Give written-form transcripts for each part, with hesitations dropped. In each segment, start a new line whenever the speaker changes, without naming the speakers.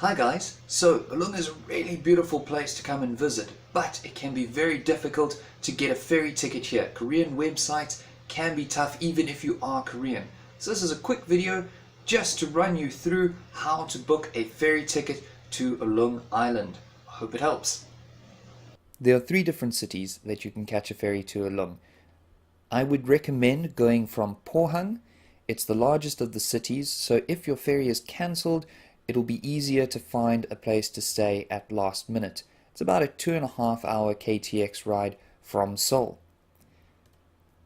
Hi guys, so Ulleungdo is a really beautiful place to come and visit, but it can be very difficult to get a ferry ticket here. Korean websites can be tough even if you are Korean. So this is a quick video just to run you through how to book a ferry ticket to Ulleungdo Island. I hope it helps. There are three different cities that you can catch a ferry to Ulleungdo. I would recommend going from Pohang. It's the largest of the cities, so if your ferry is cancelled, it'll be easier to find a place to stay at last minute. It's about a 2.5 hour KTX ride from Seoul.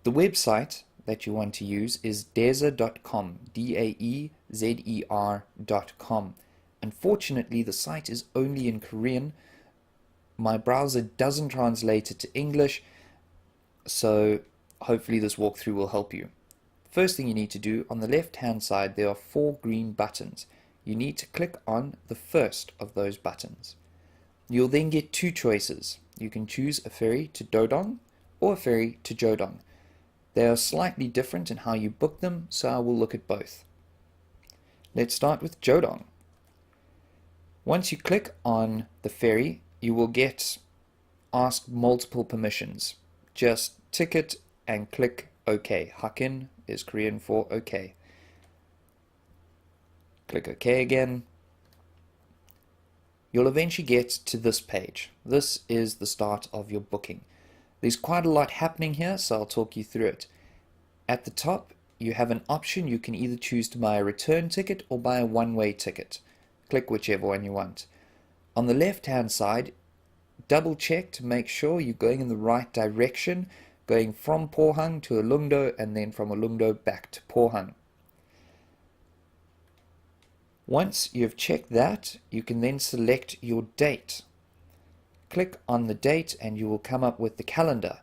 The website that you want to use is daezer.com, daezer.com. Unfortunately, the site is only in Korean. My browser doesn't translate it to English, so hopefully this walkthrough will help you. First thing you need to do, on the left hand side there are 4 green buttons. You need to click on the first of those buttons. You'll then get 2 choices. You can choose a ferry to Dodong or a ferry to Jodong. They are slightly different in how you book them, so I will look at both. Let's start with Jodong. Once you click on the ferry, you will get asked multiple permissions. Just tick it and click OK. Hakin is Korean for OK. Click OK again. You'll eventually get to this page. This is the start of your booking. There's quite a lot happening here, so I'll talk you through it. At the top, you have an option. You can either choose to buy a return ticket or buy a one-way ticket. Click whichever one you want. On the left-hand side, double check to make sure you're going in the right direction, going from Pohang to Ulleungdo and then from Ulleungdo back to Pohang. Once you've checked that, you can then select your date. Click on the date and you will come up with the calendar.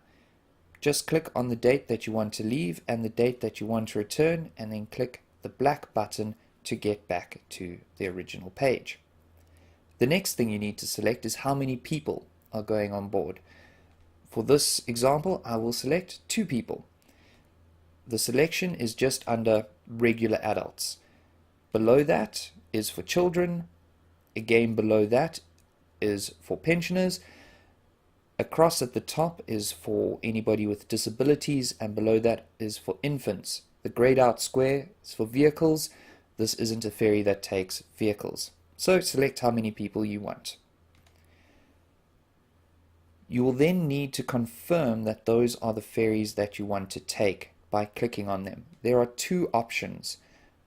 Just click on the date that you want to leave and the date that you want to return, and then click the black button to get back to the original page. The next thing you need to select is how many people are going on board. For this example, I will select 2 people. The selection is just under regular adults. Below that is for children. Again, below that is for pensioners. Across at the top is for anybody with disabilities, and below that is for infants. The grayed out square is for vehicles. This isn't a ferry that takes vehicles. So select how many people you want. You will then need to confirm that those are the ferries that you want to take by clicking on them. There are 2 options,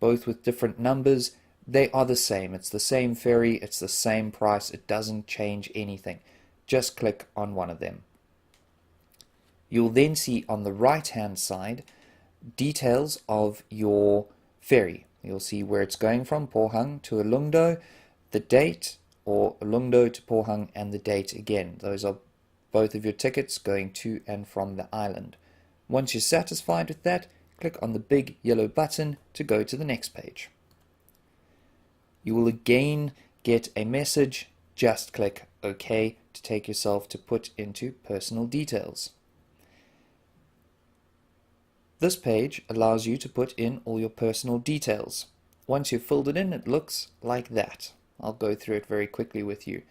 both with different numbers. They are the same. It's the same ferry, it's the same price, it doesn't change anything. Just click on one of them. You'll then see on the right hand side details of your ferry. You'll see where it's going from, Pohang to Ulleungdo, the date, or Ulleungdo to Pohang and the date again. Those are both of your tickets going to and from the island. Once you're satisfied with that, click on the big yellow button to go to the next page. You will again get a message. Just click OK to take yourself to put into personal details. This page allows you to put in all your personal details. Once you've filled it in, it looks like that. I'll go through it very quickly with you.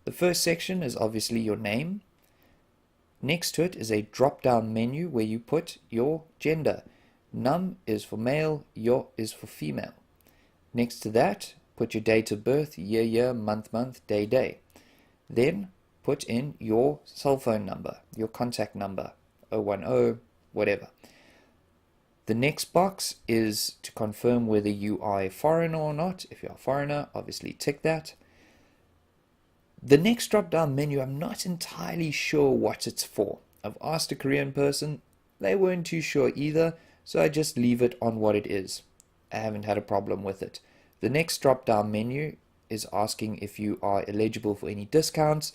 The first section is obviously your name. Next to it is a drop-down menu where you put your gender. Nam is for male, yo is for female. Next to that, put your date of birth, year, month, day. Then put in your cell phone number, your contact number, 010, whatever. The next box is to confirm whether you are a foreigner or not. If you're a foreigner, obviously tick that. The next drop-down menu, I'm not entirely sure what it's for. I've asked a Korean person, they weren't too sure either, so I just leave it on what it is. I haven't had a problem with it. The next drop-down menu is asking if you are eligible for any discounts.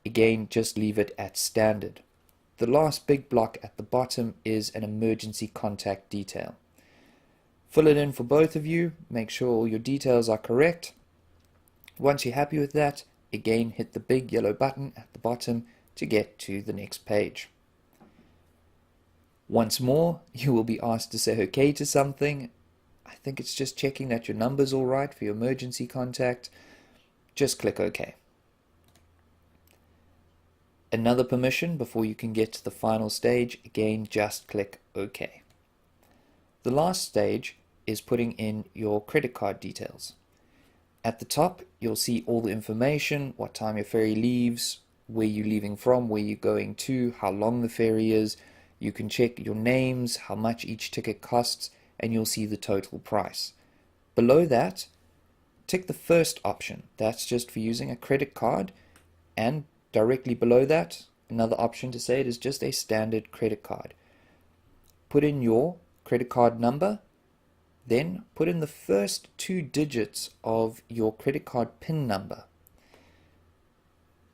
Again, just leave it at standard. The last big block at the bottom is an emergency contact detail. Fill it in for both of you, make sure all your details are correct. Once you're happy with that, again hit the big yellow button at the bottom to get to the next page. Once more, you will be asked to say OK to something. I think it's just checking that your number's all right for your emergency contact. just click OK. Another permission before you can get to the final stage, again just click OK. The last stage is putting in your credit card details. At the top you'll see all the information, what time your ferry leaves, where you're leaving from, where you're going to, how long the ferry is. You can check your names, how much each ticket costs, and you'll see the total price. Below that, tick the first option. That's just for using a credit card, and directly below that, another option to say it is just a standard credit card. Put in your credit card number, then put in the first 2 digits of your credit card PIN number.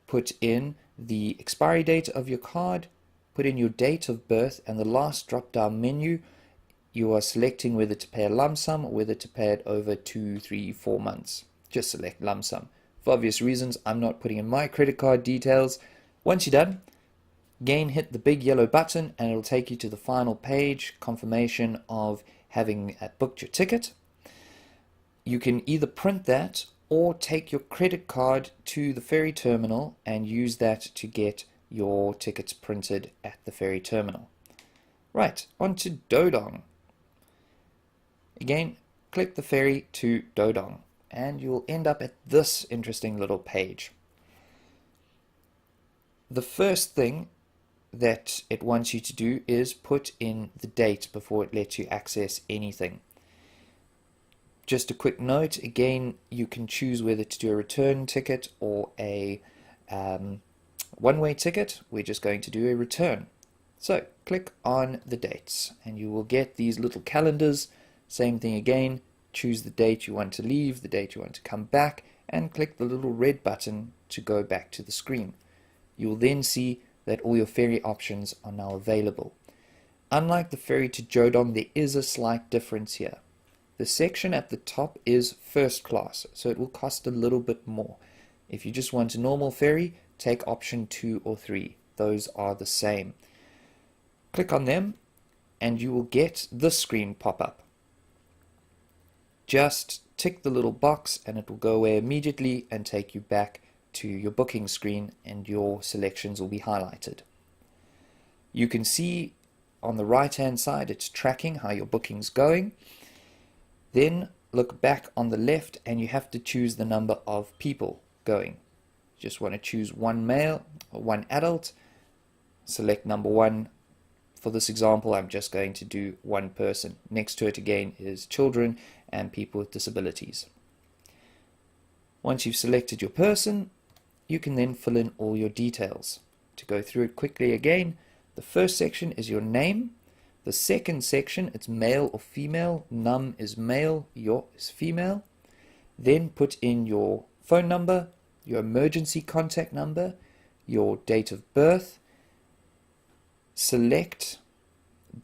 Put in the expiry date of your card, put in your date of birth, and the last drop-down menu, you are selecting whether to pay a lump sum or whether to pay it over 2, 3, 4 months. Just select lump sum. For obvious reasons, I'm not putting in my credit card details. Once you're done, again hit the big yellow button and it'll take you to the final page, confirmation of having booked your ticket. You can either print that or take your credit card to the ferry terminal and use that to get your tickets printed at the ferry terminal. Right, on to Dodong. Again, click the ferry to Dodong and you'll end up at this interesting little page. The first thing that it wants you to do is put in the date before it lets you access anything. Just a quick note, again, you can choose whether to do a return ticket or a one-way ticket. We're just going to do a return. So click on the dates and you will get these little calendars. Same thing again, choose the date you want to leave, the date you want to come back, and click the little red button to go back to the screen. You will then see that all your ferry options are now available. Unlike the ferry to Jodong, there is a slight difference here. The section at the top is first class, so it will cost a little bit more. If you just want a normal ferry, take option 2 or 3. Those are the same. Click on them and you will get this screen pop up. Just tick the little box and it will go away immediately and take you back to your booking screen and your selections will be highlighted. You can see on the right hand side it's tracking how your booking's going. Then look back on the left and you have to choose the number of people going. You just want to choose one male or one adult. Select number 1. For this example, I'm just going to do 1 person. Next to it again is children and people with disabilities. Once you've selected your person, you can then fill in all your details. To go through it quickly again, the first section is your name. The second section, it's male or female. Num is male, your is female. Then put in your phone number, your emergency contact number, your date of birth. Select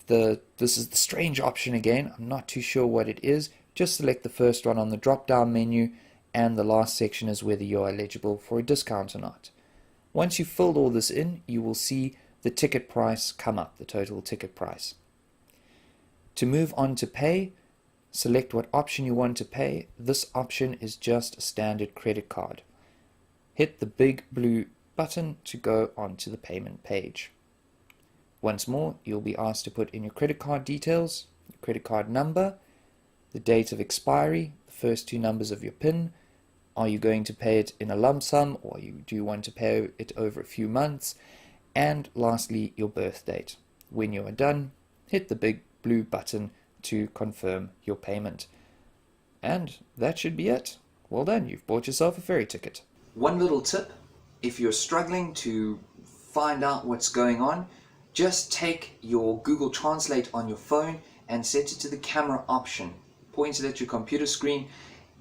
this is the strange option again, I'm not too sure what it is. Just select the first one on the drop down menu, and the last section is whether you're eligible for a discount or not. Once you've filled all this in, you will see the ticket price come up, the total ticket price. To move on to pay, select what option you want to pay. This option is just a standard credit card. Hit the big blue button to go onto the payment page. Once more, you'll be asked to put in your credit card details, your credit card number, the date of expiry, the first 2 numbers of your PIN. Are you going to pay it in a lump sum or do you want to pay it over a few months? And lastly, your birth date. When you are done, hit the big blue button to confirm your payment. And that should be it. Well done, you've bought yourself a ferry ticket. One little tip, if you're struggling to find out what's going on, just take your Google Translate on your phone and set it to the camera option. Point it at your computer screen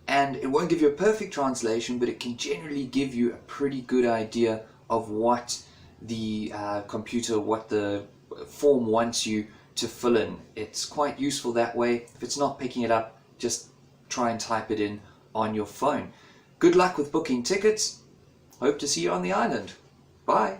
and it won't give you a perfect translation, but it can generally give you a pretty good idea of what the computer, what the form wants you to fill in. It's quite useful that way. If it's not picking it up, just try and type it in on your phone. Good luck with booking tickets. Hope to see you on the island. Bye.